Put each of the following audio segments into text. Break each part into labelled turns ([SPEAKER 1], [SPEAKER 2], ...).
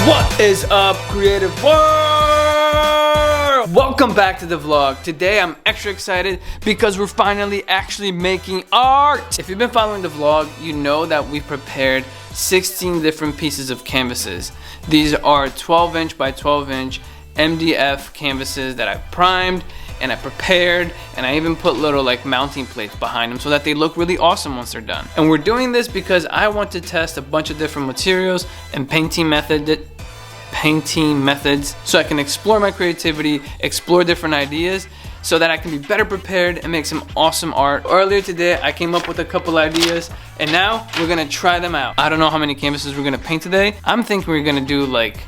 [SPEAKER 1] What is up, creative world? Welcome back to the vlog. Today I'm extra excited because we're finally actually making art. If you've been following the vlog, you know that we've prepared 16 different pieces of canvases. These are 12-inch by 12-inch MDF canvases that I primed and I prepared, and I even put little like mounting plates behind them so that they look really awesome once they're done. And we're doing this because I want to test a bunch of different materials and painting methods so I can explore my creativity, explore different ideas so that I can be better prepared and make some awesome art. Earlier today I came up with a couple ideas and now we're gonna try them out. I don't know how many canvases we're gonna paint today. I'm thinking we're gonna do like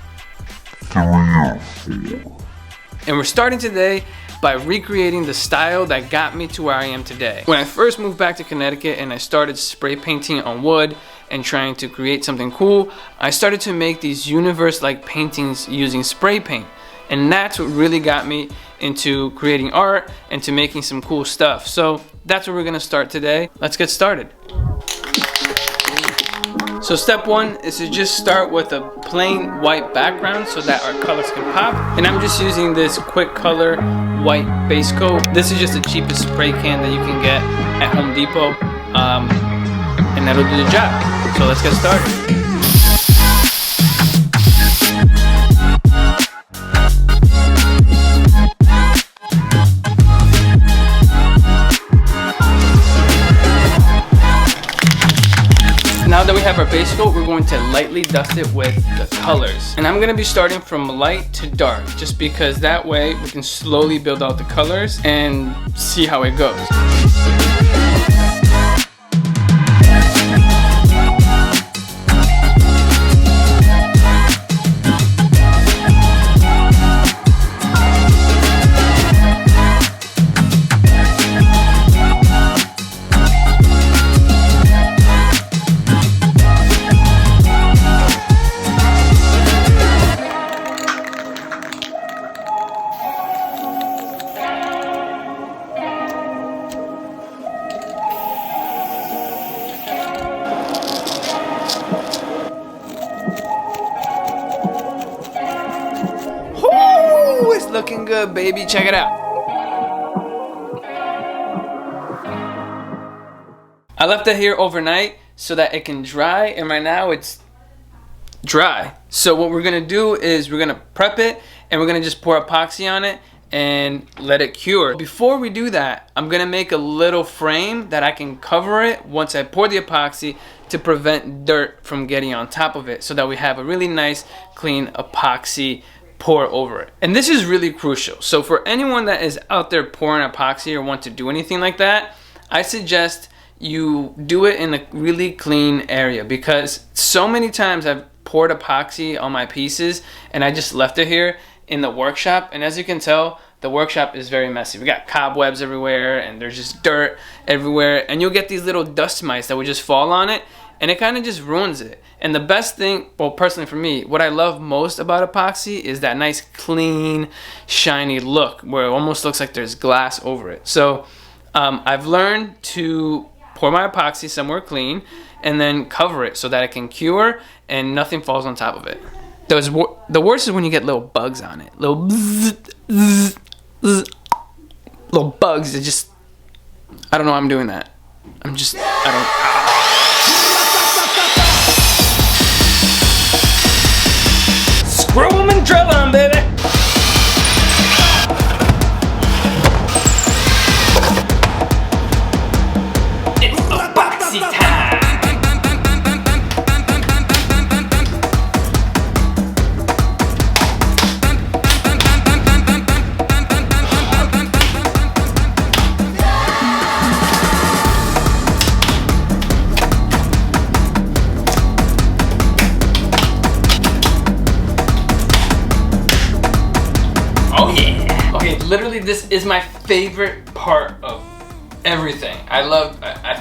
[SPEAKER 1] 3 or 4. And we're starting today by recreating the style that got me to where I am today. When I first moved back to Connecticut and I started spray painting on wood and trying to create something cool, I started to make these universe-like paintings using spray paint. And that's what really got me into creating art and to making some cool stuff. So that's where we're gonna start today. Let's get started. So step one is to just start with a plain white background so that our colors can pop. And I'm just using this Quick Color white base coat. This is just the cheapest spray can that you can get at Home Depot. And that'll do the job. So let's get started. Now that we have our base coat, we're going to lightly dust it with the colors. And I'm gonna be starting from light to dark, just because that way we can slowly build out the colors and see how it goes. It's looking good, baby. Check it out. I left it here overnight so that it can dry, and right now it's dry. So what we're gonna do is we're gonna prep it and we're gonna just pour epoxy on it and let it cure. Before we do that, I'm gonna make a little frame that I can cover it once I pour the epoxy to prevent dirt from getting on top of it so that we have a really nice clean epoxy pour over it. And this is really crucial. So for anyone that is out there pouring epoxy or want to do anything like that, I suggest you do it in a really clean area, because so many times I've poured epoxy on my pieces and I just left it here in the workshop, and as you can tell, the workshop is very messy. We got cobwebs everywhere and there's just dirt everywhere, and you'll get these little dust mites that would just fall on it and it kind of just ruins it. And the best thing, well, personally for me, what I love most about epoxy is that nice, clean, shiny look where it almost looks like there's glass over it. So I've learned to pour my epoxy somewhere clean and then cover it so that it can cure and nothing falls on top of it. The worst is when you get little bugs on it. Little little bugs that just, I don't know how I'm doing that. Screw 'em and drill 'em, baby! It's epoxy time! Literally, this is my favorite part of everything. I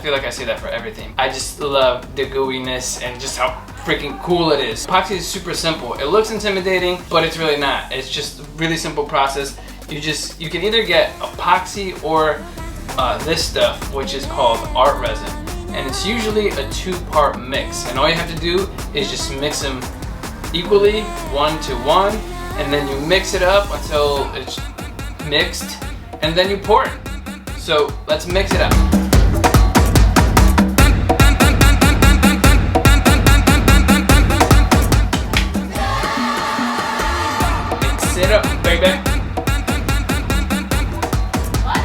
[SPEAKER 1] feel like I say that for everything. I just love the gooiness and just how freaking cool it is. Epoxy is super simple. It looks intimidating, but it's really not. It's just a really simple process. You can either get epoxy or this stuff, which is called art resin. And it's usually a 2-part mix. And all you have to do is just mix them equally, 1 to 1, and then you mix it up until it's mixed, and then you pour it. So let's mix it up. Mix it up, baby.
[SPEAKER 2] What?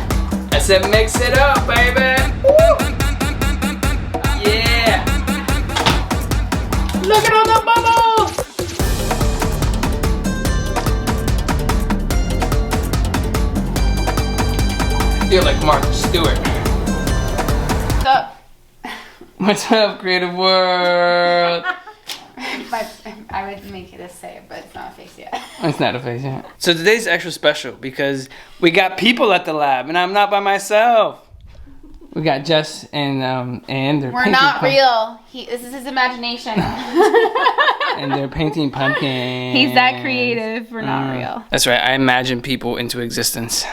[SPEAKER 1] I said mix it up, baby. Woo! Yeah. Look at all the bubbles. I feel like Martha Stewart.
[SPEAKER 2] What's up?
[SPEAKER 1] What's up, creative world?
[SPEAKER 2] I would make it a say, but it's not a face yet.
[SPEAKER 1] It's not a face yet. So today's extra special because we got people at the lab and I'm not by myself. We got Jess and they're
[SPEAKER 2] We're not real. This is his imagination.
[SPEAKER 1] and they're painting pumpkins.
[SPEAKER 2] He's that creative. We're not real.
[SPEAKER 1] That's right. I imagine people into existence.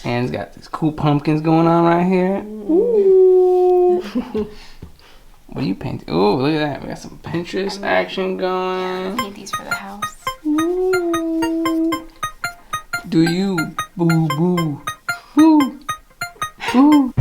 [SPEAKER 1] Anne's got these cool pumpkins going on right here. Ooh. What are you painting? Oh, look at that. We got some Pinterest action going.
[SPEAKER 2] Paint these for the house.
[SPEAKER 1] Ooh. Do you boo boo boo boo?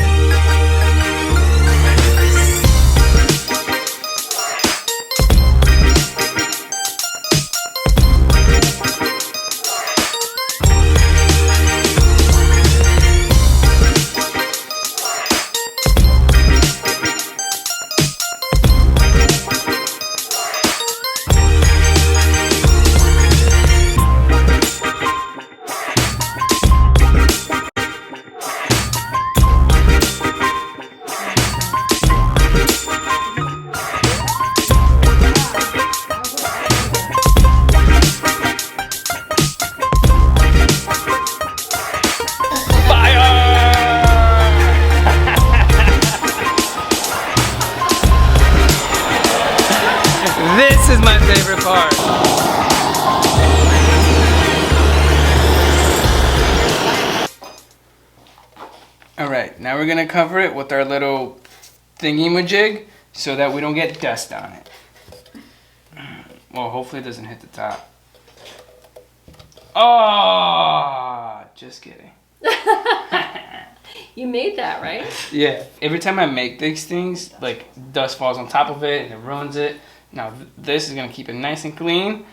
[SPEAKER 1] This is my favorite part. Alright, now we're gonna cover it with our little thingy-majig so that we don't get dust on it. Well, hopefully it doesn't hit the top. Oh, just kidding.
[SPEAKER 3] You made that, right?
[SPEAKER 1] Yeah, every time I make these things, like dust falls on top of it and it ruins it. Now this is gonna keep it nice and clean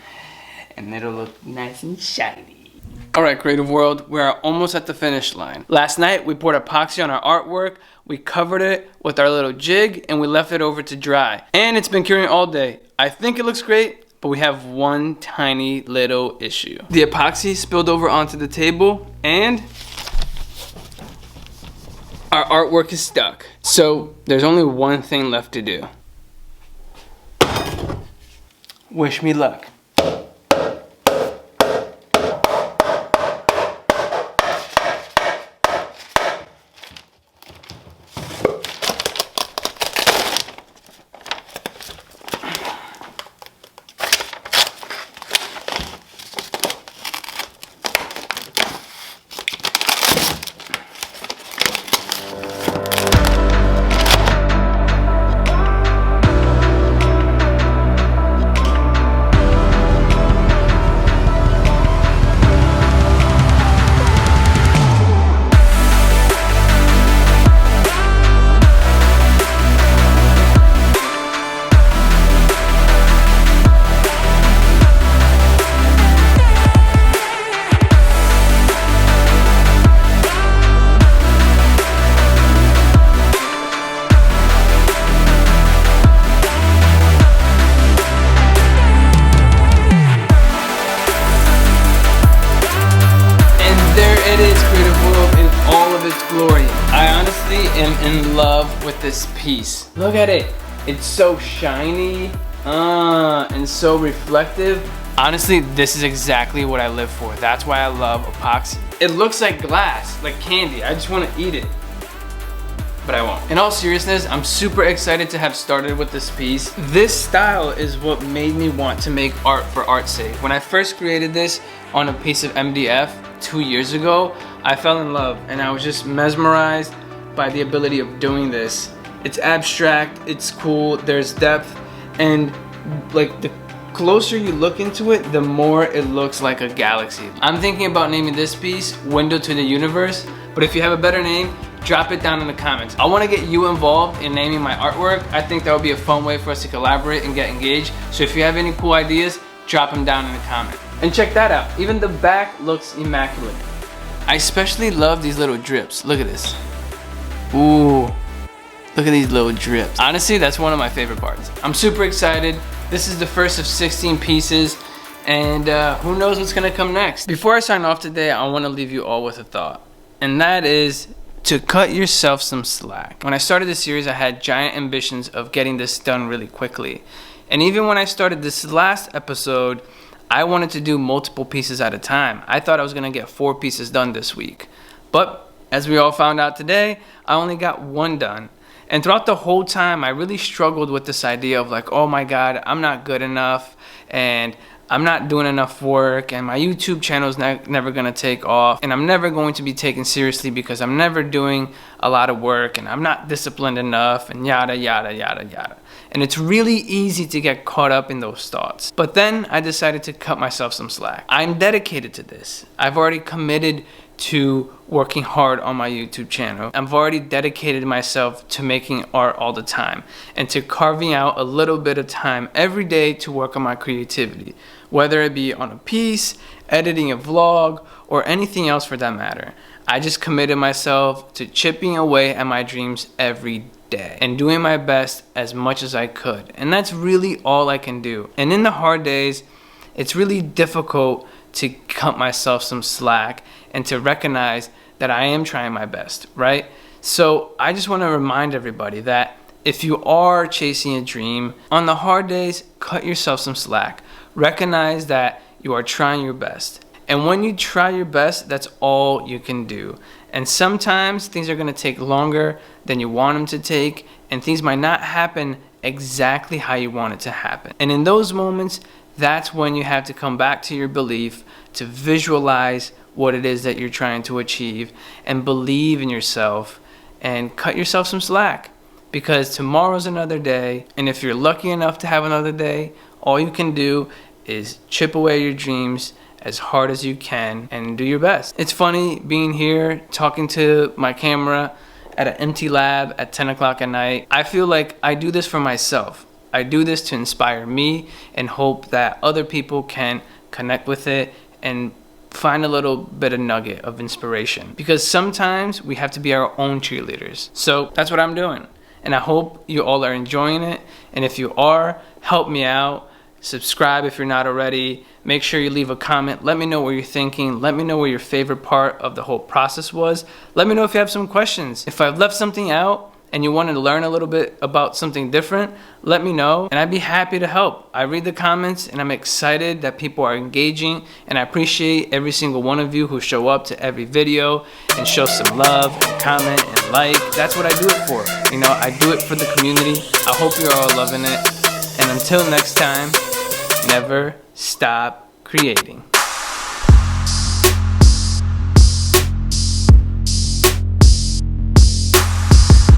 [SPEAKER 1] and it'll look nice and shiny. All right, creative world, we are almost at the finish line. Last night we poured epoxy on our artwork, we covered it with our little jig and we left it over to dry. And it's been curing all day. I think it looks great, but we have one tiny little issue. The epoxy spilled over onto the table and our artwork is stuck. So there's only one thing left to do. Wish me luck. am in love with this piece. Look at it. It's so shiny and so reflective. Honestly, this is exactly what I live for. That's why I love epoxy. It looks like glass, like candy. I just want to eat it, but I won't. In all seriousness, I'm super excited to have started with this piece. This style is what made me want to make art for art's sake. When I first created this on a piece of MDF 2 years ago, I fell in love and I was just mesmerized by the ability of doing this. It's abstract, it's cool, there's depth, and like the closer you look into it, the more it looks like a galaxy. I'm thinking about naming this piece Window to the Universe, but if you have a better name, drop it down in the comments. I want to get you involved in naming my artwork. I think that would be a fun way for us to collaborate and get engaged. So if you have any cool ideas, drop them down in the comments. And check that out, even the back looks immaculate. I especially love these little drips. Look at this. Ooh, look at these little drips. Honestly, that's one of my favorite parts. I'm super excited. This is the first of 16 pieces, and who knows what's gonna come next. Before I sign off today, I wanna leave you all with a thought, and that is to cut yourself some slack. When I started this series, I had giant ambitions of getting this done really quickly. And even when I started this last episode, I wanted to do multiple pieces at a time. I thought I was gonna get 4 pieces done this week. But as we all found out today, I only got 1 done. And throughout the whole time, I really struggled with this idea of like, oh my God, I'm not good enough, and I'm not doing enough work, and my YouTube channel is never gonna take off, and I'm never going to be taken seriously because I'm never doing a lot of work, and I'm not disciplined enough, and yada, yada, yada, yada. And it's really easy to get caught up in those thoughts. But then I decided to cut myself some slack. I'm dedicated to this. I've already committed to working hard on my YouTube channel. I've already dedicated myself to making art all the time and to carving out a little bit of time every day to work on my creativity, whether it be on a piece, editing a vlog, or anything else for that matter. I just committed myself to chipping away at my dreams every day and doing my best as much as I could. And that's really all I can do. And in the hard days, it's really difficult to cut myself some slack and to recognize that I am trying my best, right? So I just want to remind everybody that if you are chasing a dream, on the hard days, cut yourself some slack. Recognize that you are trying your best. And when you try your best, that's all you can do. And sometimes things are going to take longer than you want them to take, and things might not happen exactly how you want it to happen. And in those moments, that's when you have to come back to your belief, to visualize what it is that you're trying to achieve, and believe in yourself, and cut yourself some slack, because tomorrow's another day. And if you're lucky enough to have another day, all you can do is chip away your dreams as hard as you can and do your best. It's funny being here talking to my camera at an empty lab at 10 o'clock at night. I feel like I do this for myself. I do this to inspire me and hope that other people can connect with it and find a little bit of nugget of inspiration, because sometimes we have to be our own cheerleaders. So that's what I'm doing, and I hope you all are enjoying it. And if you are, help me out. Subscribe if you're not already. Make sure you leave a comment. Let me know what you're thinking. Let me know what your favorite part of the whole process was. Let me know if you have some questions. If I've left something out and you want to learn a little bit about something different, let me know, and I'd be happy to help. I read the comments, and I'm excited that people are engaging, and I appreciate every single one of you who show up to every video and show some love and comment and like. That's what I do it for. You know, I do it for the community. I hope you're all loving it. And until next time, never stop creating.